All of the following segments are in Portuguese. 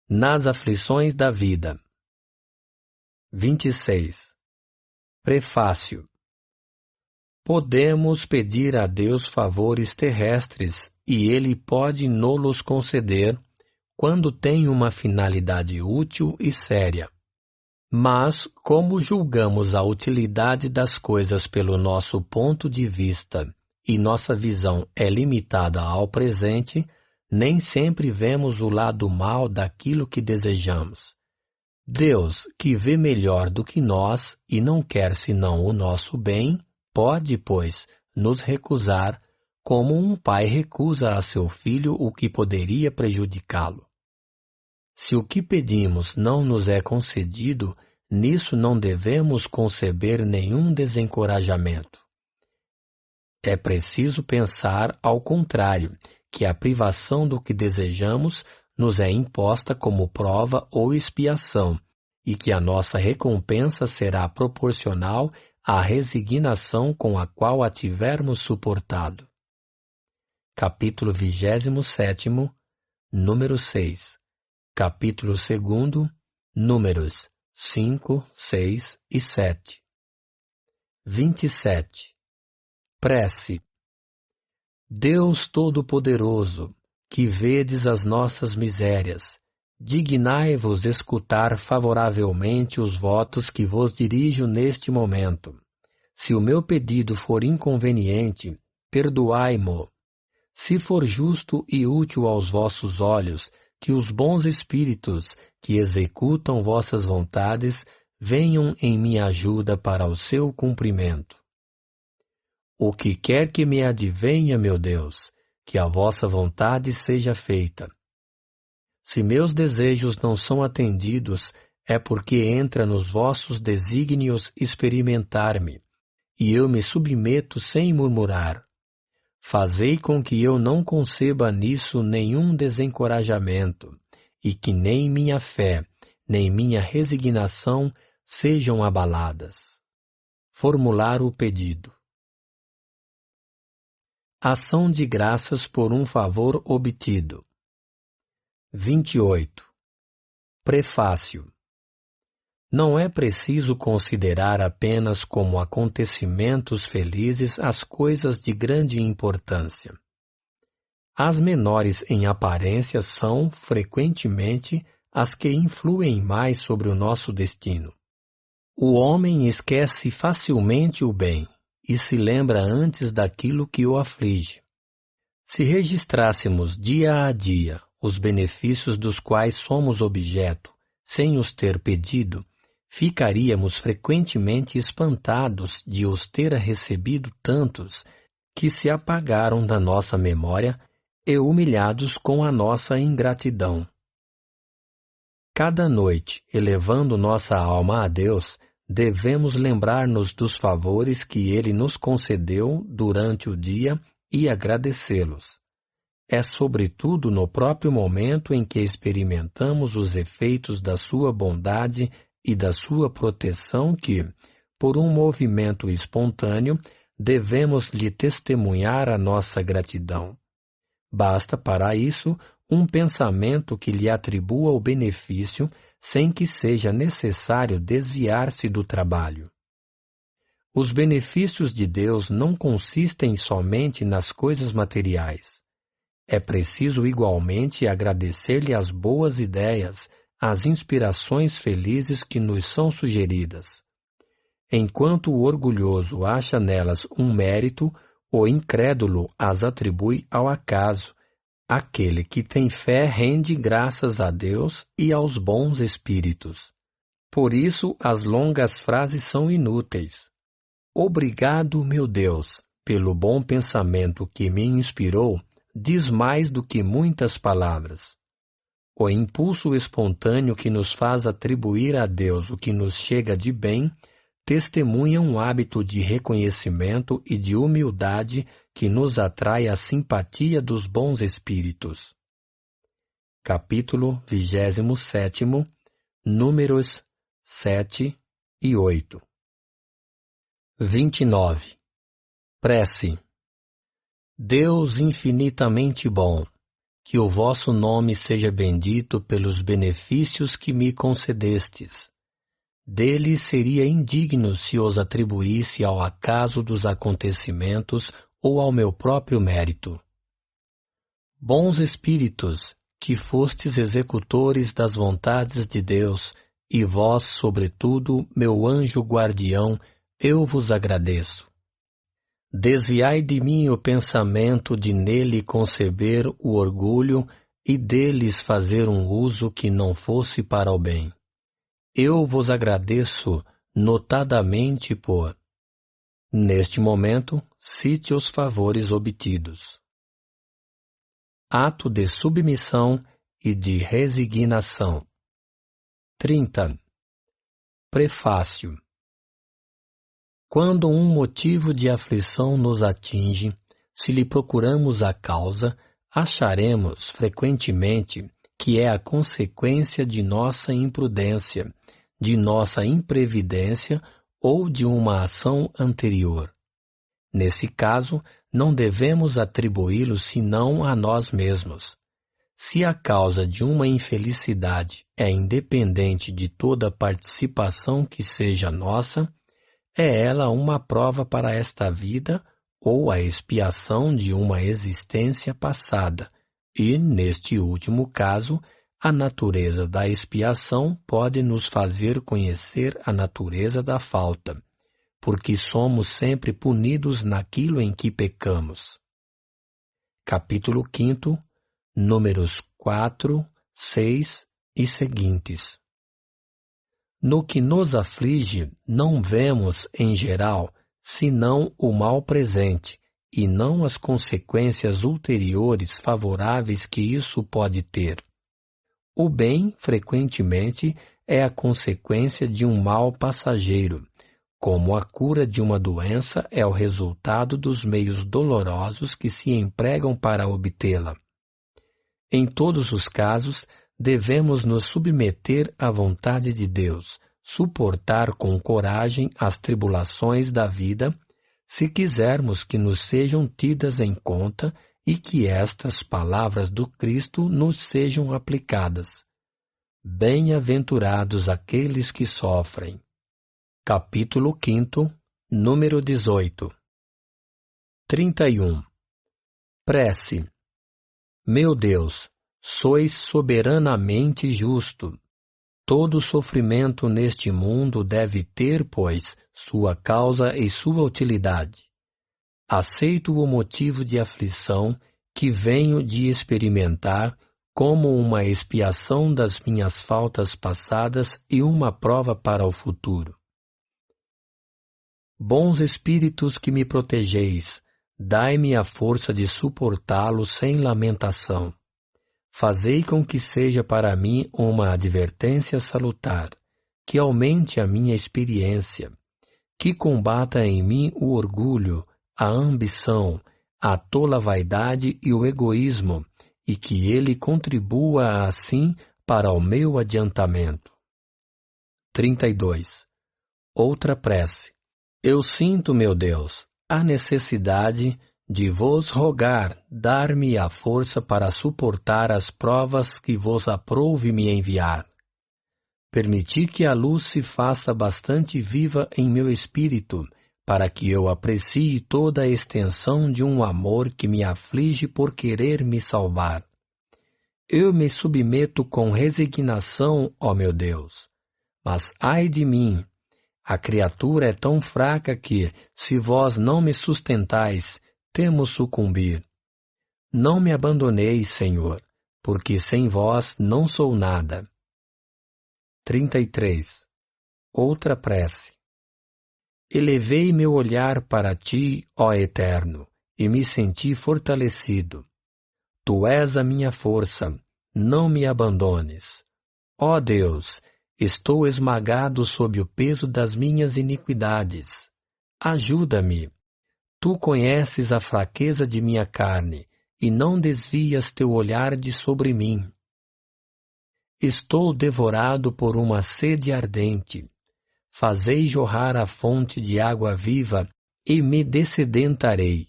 nas aflições da vida. 26. Prefácio. Podemos pedir a Deus favores terrestres e Ele pode nos conceder quando tem uma finalidade útil e séria. Mas, como julgamos a utilidade das coisas pelo nosso ponto de vista e nossa visão é limitada ao presente, nem sempre vemos o lado mal daquilo que desejamos. Deus, que vê melhor do que nós e não quer senão o nosso bem, pode, pois, nos recusar, como um pai recusa a seu filho o que poderia prejudicá-lo. Se o que pedimos não nos é concedido, nisso não devemos conceber nenhum desencorajamento. É preciso pensar, ao contrário, que a privação do que desejamos nos é imposta como prova ou expiação, e que a nossa recompensa será proporcional à resignação com a qual a tivermos suportado. Capítulo 27, número 6. Capítulo 2, números 5, 6 e 7. 27. Prece. Deus Todo-Poderoso, que vedes as nossas misérias, dignai-vos escutar favoravelmente os votos que vos dirijo neste momento. Se o meu pedido for inconveniente, perdoai-mo. Se for justo e útil aos vossos olhos, que os bons espíritos que executam vossas vontades venham em minha ajuda para o seu cumprimento. O que quer que me advenha, meu Deus, que a vossa vontade seja feita. Se meus desejos não são atendidos, é porque entra nos vossos desígnios experimentar-me, e eu me submeto sem murmurar. Fazei com que eu não conceba nisso nenhum desencorajamento, e que nem minha fé, nem minha resignação sejam abaladas. Formular o pedido. Ação de graças por um favor obtido. 28. Prefácio. Não é preciso considerar apenas como acontecimentos felizes as coisas de grande importância. As menores em aparência são, frequentemente, as que influem mais sobre o nosso destino. O homem esquece facilmente o bem e se lembra antes daquilo que o aflige. Se registrássemos dia a dia os benefícios dos quais somos objeto, sem os ter pedido, ficaríamos frequentemente espantados de os ter recebido tantos que se apagaram da nossa memória e humilhados com a nossa ingratidão. Cada noite, elevando nossa alma a Deus, devemos lembrar-nos dos favores que Ele nos concedeu durante o dia e agradecê-los. É sobretudo no próprio momento em que experimentamos os efeitos da sua bondade e da sua proteção que, por um movimento espontâneo, devemos lhe testemunhar a nossa gratidão. Basta para isso um pensamento que lhe atribua o benefício sem que seja necessário desviar-se do trabalho. Os benefícios de Deus não consistem somente nas coisas materiais. É preciso igualmente agradecer-lhe as boas ideias, as inspirações felizes que nos são sugeridas. Enquanto o orgulhoso acha nelas um mérito, o incrédulo as atribui ao acaso. Aquele que tem fé rende graças a Deus e aos bons espíritos. Por isso, as longas frases são inúteis. Obrigado, meu Deus, pelo bom pensamento que me inspirou, diz mais do que muitas palavras. O impulso espontâneo que nos faz atribuir a Deus o que nos chega de bem testemunha um hábito de reconhecimento e de humildade que nos atrai a simpatia dos bons espíritos. Capítulo 27, números 7 e 8. 29. Prece. Deus infinitamente bom, que o vosso nome seja bendito pelos benefícios que me concedestes. Deles seria indigno se os atribuísse ao acaso dos acontecimentos ou ao meu próprio mérito. Bons espíritos, que fostes executores das vontades de Deus, e vós, sobretudo, meu anjo guardião, eu vos agradeço. Desviai de mim o pensamento de nele conceber o orgulho e deles fazer um uso que não fosse para o bem. Eu vos agradeço notadamente por... Neste momento, cite os favores obtidos. Ato de submissão e de resignação. 30. Prefácio. Quando um motivo de aflição nos atinge, se lhe procuramos a causa, acharemos frequentemente que é a consequência de nossa imprudência, de nossa imprevidência ou de uma ação anterior. Nesse caso, não devemos atribuí-lo senão a nós mesmos. Se a causa de uma infelicidade é independente de toda participação que seja nossa, é ela uma prova para esta vida ou a expiação de uma existência passada, e, neste último caso, a natureza da expiação pode nos fazer conhecer a natureza da falta, porque somos sempre punidos naquilo em que pecamos. Capítulo 5, números 4, 6 e seguintes. No que nos aflige, não vemos, em geral, senão o mal presente, e não as consequências ulteriores favoráveis que isso pode ter. O bem, frequentemente, é a consequência de um mal passageiro, como a cura de uma doença é o resultado dos meios dolorosos que se empregam para obtê-la. Em todos os casos, devemos nos submeter à vontade de Deus, suportar com coragem as tribulações da vida, se quisermos que nos sejam tidas em conta e que estas palavras do Cristo nos sejam aplicadas. Bem-aventurados aqueles que sofrem. Capítulo 5, número 18. 31. Prece. Meu Deus, sois soberanamente justo. Todo sofrimento neste mundo deve ter, pois, sua causa e sua utilidade. Aceito o motivo de aflição que venho de experimentar como uma expiação das minhas faltas passadas e uma prova para o futuro. Bons espíritos que me protegeis, dai-me a força de suportá-lo sem lamentação. Fazei com que seja para mim uma advertência salutar, que aumente a minha experiência, que combata em mim o orgulho, a ambição, a tola vaidade e o egoísmo, e que ele contribua assim para o meu adiantamento. 32. Outra prece. Eu sinto, meu Deus, a necessidade de vos rogar dar-me a força para suportar as provas que vos aprouve me enviar. Permiti que a luz se faça bastante viva em meu espírito, para que eu aprecie toda a extensão de um amor que me aflige por querer me salvar. Eu me submeto com resignação, ó meu Deus, mas ai de mim! A criatura é tão fraca que, se vós não me sustentais, temo sucumbir. Não me abandoneis, Senhor, porque sem vós não sou nada. 33. Outra prece. Elevei meu olhar para ti, ó Eterno, e me senti fortalecido. Tu és a minha força, não me abandones. Ó Deus, estou esmagado sob o peso das minhas iniquidades. Ajuda-me. Tu conheces a fraqueza de minha carne, e não desvias teu olhar de sobre mim. Estou devorado por uma sede ardente. Fazei jorrar a fonte de água viva, e me dessedentarei.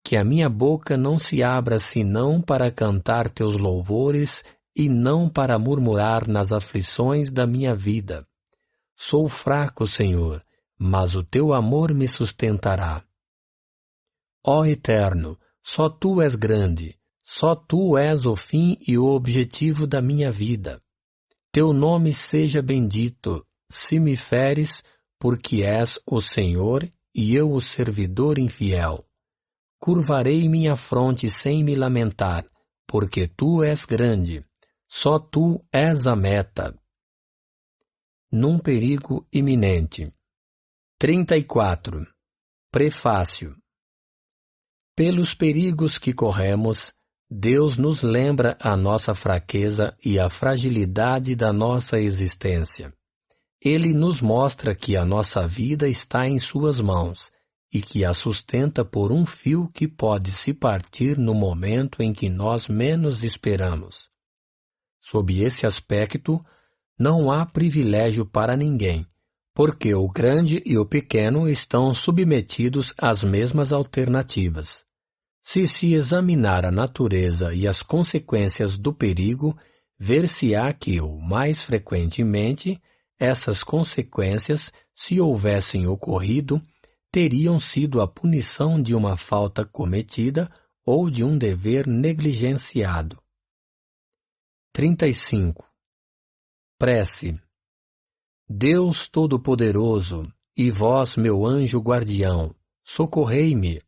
Que a minha boca não se abra senão para cantar teus louvores e não para murmurar nas aflições da minha vida. Sou fraco, Senhor, mas o teu amor me sustentará. Ó Eterno, só tu és grande, só tu és o fim e o objetivo da minha vida. Teu nome seja bendito, se me feres, porque és o Senhor e eu o servidor infiel. Curvarei minha fronte sem me lamentar, porque tu és grande, só tu és a meta. Num perigo iminente. 34. Prefácio. Pelos perigos que corremos, Deus nos lembra a nossa fraqueza e a fragilidade da nossa existência. Ele nos mostra que a nossa vida está em suas mãos e que a sustenta por um fio que pode se partir no momento em que nós menos esperamos. Sob esse aspecto, não há privilégio para ninguém, porque o grande e o pequeno estão submetidos às mesmas alternativas. Se examinar a natureza e as consequências do perigo, ver-se-á que, o mais frequentemente, essas consequências, se houvessem ocorrido, teriam sido a punição de uma falta cometida ou de um dever negligenciado. 35. Prece. Deus Todo-Poderoso, e vós, meu anjo guardião, socorrei-me.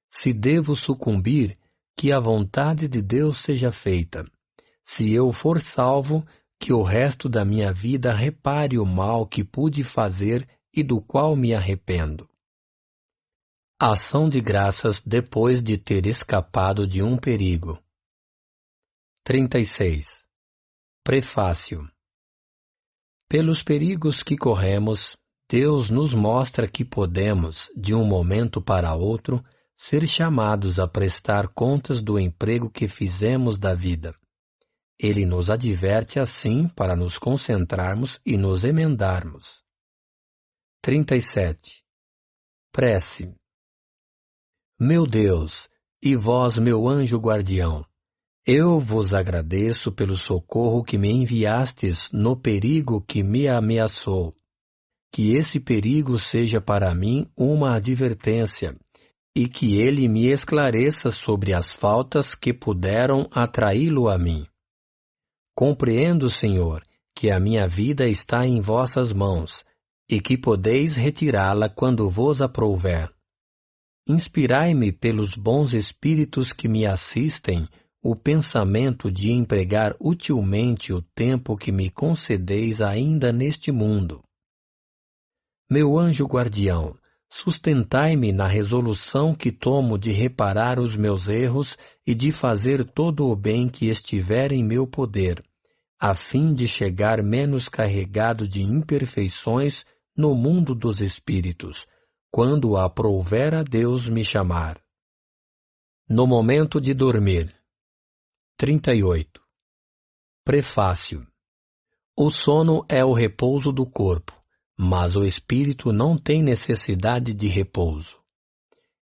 Se devo sucumbir, que a vontade de Deus seja feita. Se eu for salvo, que o resto da minha vida repare o mal que pude fazer e do qual me arrependo. Ação de graças depois de ter escapado de um perigo. 36. Prefácio. Pelos perigos que corremos, Deus nos mostra que podemos, de um momento para outro, ser chamados a prestar contas do emprego que fizemos da vida. Ele nos adverte assim para nos concentrarmos e nos emendarmos. 37. Prece. Meu Deus, e vós, meu anjo guardião, eu vos agradeço pelo socorro que me enviastes no perigo que me ameaçou. Que esse perigo seja para mim uma advertência, e que ele me esclareça sobre as faltas que puderam atraí-lo a mim. Compreendo, Senhor, que a minha vida está em vossas mãos, e que podeis retirá-la quando vos aprouver. Inspirai-me pelos bons espíritos que me assistem o pensamento de empregar utilmente o tempo que me concedeis ainda neste mundo. Meu anjo guardião, sustentai-me na resolução que tomo de reparar os meus erros e de fazer todo o bem que estiver em meu poder, a fim de chegar menos carregado de imperfeições no mundo dos espíritos, quando aprouver a Deus me chamar. No momento de dormir. 38. Prefácio. O sono é o repouso do corpo, mas o espírito não tem necessidade de repouso.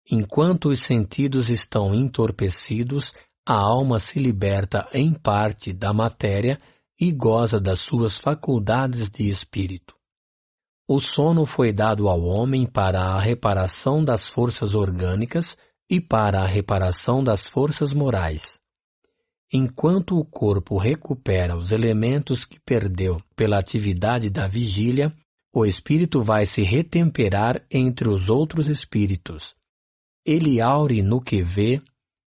Enquanto os sentidos estão entorpecidos, a alma se liberta em parte da matéria e goza das suas faculdades de espírito. O sono foi dado ao homem para a reparação das forças orgânicas e para a reparação das forças morais. Enquanto o corpo recupera os elementos que perdeu pela atividade da vigília, o espírito vai se retemperar entre os outros espíritos. Ele aure no que vê,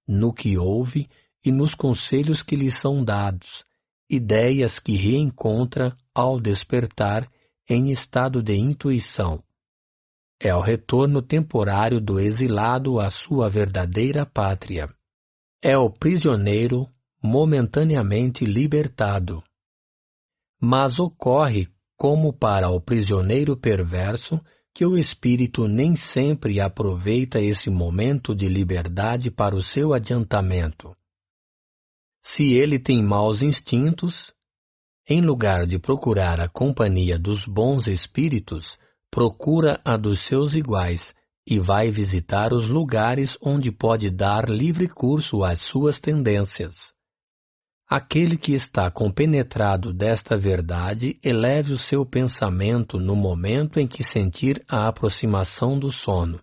no que ouve e nos conselhos que lhe são dados, ideias que reencontra ao despertar em estado de intuição. É o retorno temporário do exilado à sua verdadeira pátria. É o prisioneiro momentaneamente libertado. Mas ocorre, como para o prisioneiro perverso, que o espírito nem sempre aproveita esse momento de liberdade para o seu adiantamento. Se ele tem maus instintos, em lugar de procurar a companhia dos bons espíritos, procura a dos seus iguais, e vai visitar os lugares onde pode dar livre curso às suas tendências. Aquele que está compenetrado desta verdade eleve o seu pensamento no momento em que sentir a aproximação do sono.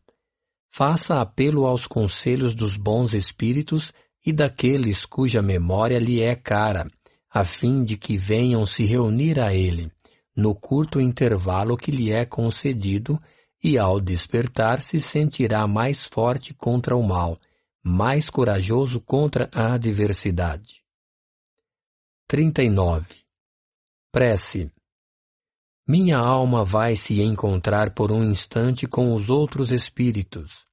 Faça apelo aos conselhos dos bons espíritos e daqueles cuja memória lhe é cara, a fim de que venham se reunir a ele, no curto intervalo que lhe é concedido, e ao despertar se sentirá mais forte contra o mal, mais corajoso contra a adversidade. 39. Prece. Minha alma vai se encontrar por um instante com os outros espíritos.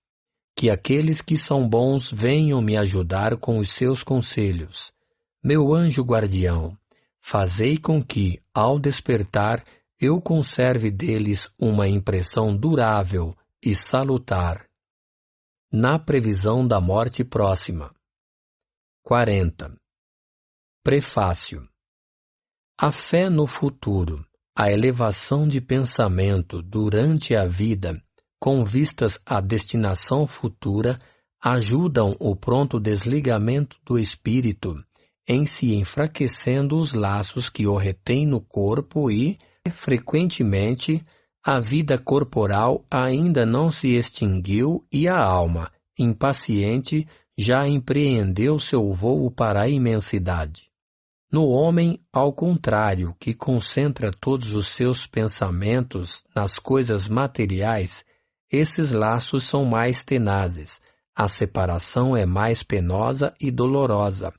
Que aqueles que são bons venham me ajudar com os seus conselhos. Meu anjo guardião, fazei com que, ao despertar, eu conserve deles uma impressão durável e salutar. Na previsão da morte próxima. 40. Prefácio. A fé no futuro, a elevação de pensamento durante a vida, com vistas à destinação futura, ajudam o pronto desligamento do espírito, em se enfraquecendo os laços que o retêm no corpo e, frequentemente, a vida corporal ainda não se extinguiu e a alma, impaciente, já empreendeu seu vôo para a imensidade. No homem, ao contrário, que concentra todos os seus pensamentos nas coisas materiais, esses laços são mais tenazes, a separação é mais penosa e dolorosa,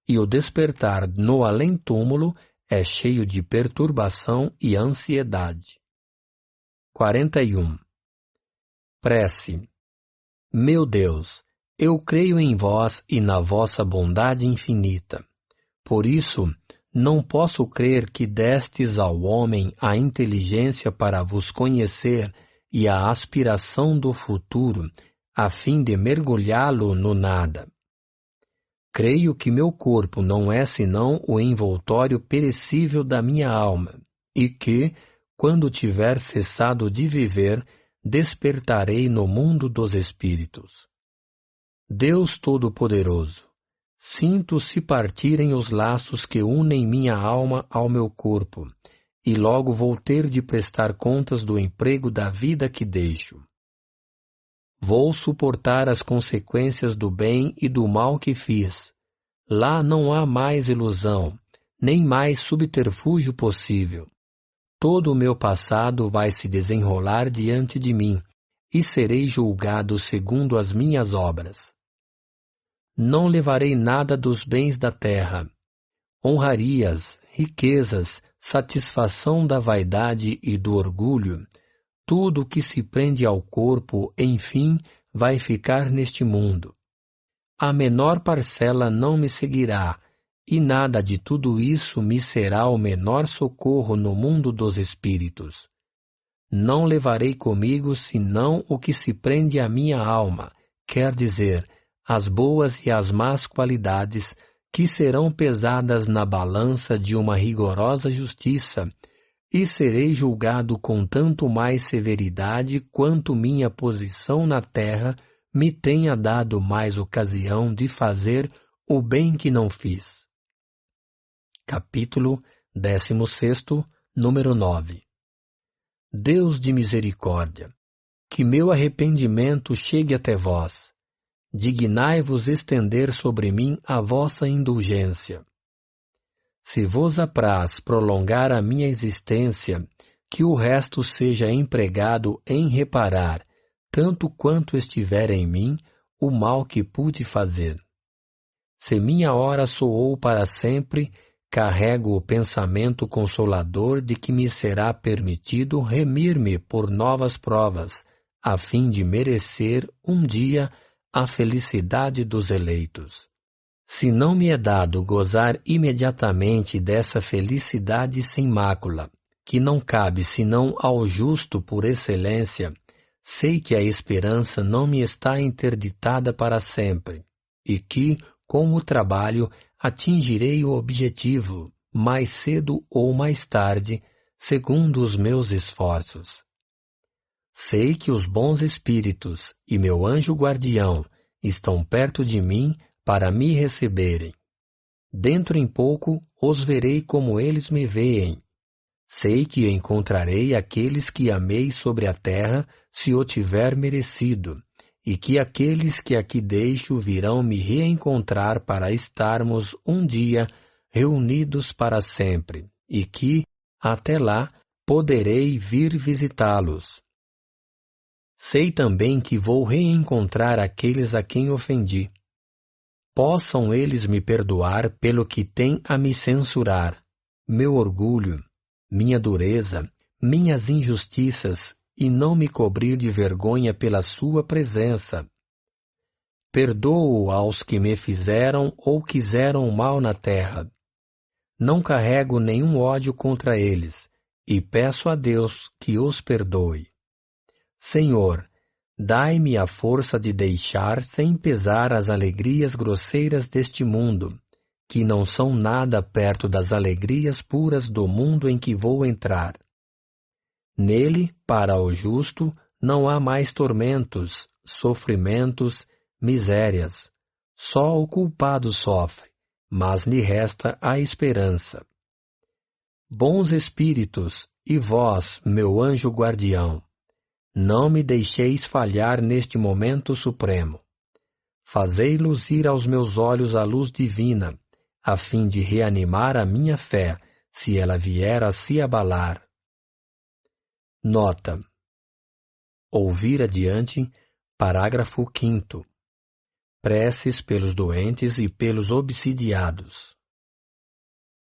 e o despertar no além-túmulo é cheio de perturbação e ansiedade. 41. Prece. Meu Deus, eu creio em vós e na vossa bondade infinita. Por isso, não posso crer que destes ao homem a inteligência para vos conhecer e a aspiração do futuro, a fim de mergulhá-lo no nada. Creio que meu corpo não é senão o envoltório perecível da minha alma, e que, quando tiver cessado de viver, despertarei no mundo dos espíritos. Deus Todo-Poderoso, sinto se partirem os laços que unem minha alma ao meu corpo, e logo vou ter de prestar contas do emprego da vida que deixo. Vou suportar as consequências do bem e do mal que fiz. Lá não há mais ilusão, nem mais subterfúgio possível. Todo o meu passado vai se desenrolar diante de mim, e serei julgado segundo as minhas obras. Não levarei nada dos bens da terra. Honrarias, riquezas, satisfação da vaidade e do orgulho, tudo que se prende ao corpo, enfim, vai ficar neste mundo. A menor parcela não me seguirá, e nada de tudo isso me será o menor socorro no mundo dos espíritos. Não levarei comigo senão o que se prende à minha alma, quer dizer, as boas e as más qualidades, que serão pesadas na balança de uma rigorosa justiça, e serei julgado com tanto mais severidade quanto minha posição na terra me tenha dado mais ocasião de fazer o bem que não fiz. Capítulo 16, número 9. Deus de misericórdia, que meu arrependimento chegue até vós. Dignai-vos estender sobre mim a vossa indulgência. Se vos apraz prolongar a minha existência, que o resto seja empregado em reparar, tanto quanto estiver em mim, o mal que pude fazer. Se minha hora soou para sempre, carrego o pensamento consolador de que me será permitido remir-me por novas provas, a fim de merecer, um dia, a felicidade dos eleitos. Se não me é dado gozar imediatamente dessa felicidade sem mácula, que não cabe senão ao justo por excelência, sei que a esperança não me está interditada para sempre, e que, com o trabalho, atingirei o objetivo, mais cedo ou mais tarde, segundo os meus esforços. Sei que os bons espíritos e meu anjo guardião estão perto de mim para me receberem. Dentro em pouco os verei como eles me veem. Sei que encontrarei aqueles que amei sobre a terra, se o tiver merecido, e que aqueles que aqui deixo virão me reencontrar para estarmos um dia reunidos para sempre, e que, até lá, poderei vir visitá-los. Sei também que vou reencontrar aqueles a quem ofendi. Possam eles me perdoar pelo que têm a me censurar, meu orgulho, minha dureza, minhas injustiças, e não me cobrir de vergonha pela sua presença. Perdoo aos que me fizeram ou quiseram mal na terra. Não carrego nenhum ódio contra eles, e peço a Deus que os perdoe. Senhor, dai-me a força de deixar sem pesar as alegrias grosseiras deste mundo, que não são nada perto das alegrias puras do mundo em que vou entrar. Nele, para o justo, não há mais tormentos, sofrimentos, misérias. Só o culpado sofre, mas lhe resta a esperança. Bons espíritos, e vós, meu anjo guardião, não me deixeis falhar neste momento supremo. Fazei luzir aos meus olhos a luz divina, a fim de reanimar a minha fé, se ela vier a se abalar. Nota: ouvir adiante, parágrafo 5º. Preces pelos doentes e pelos obsidiados.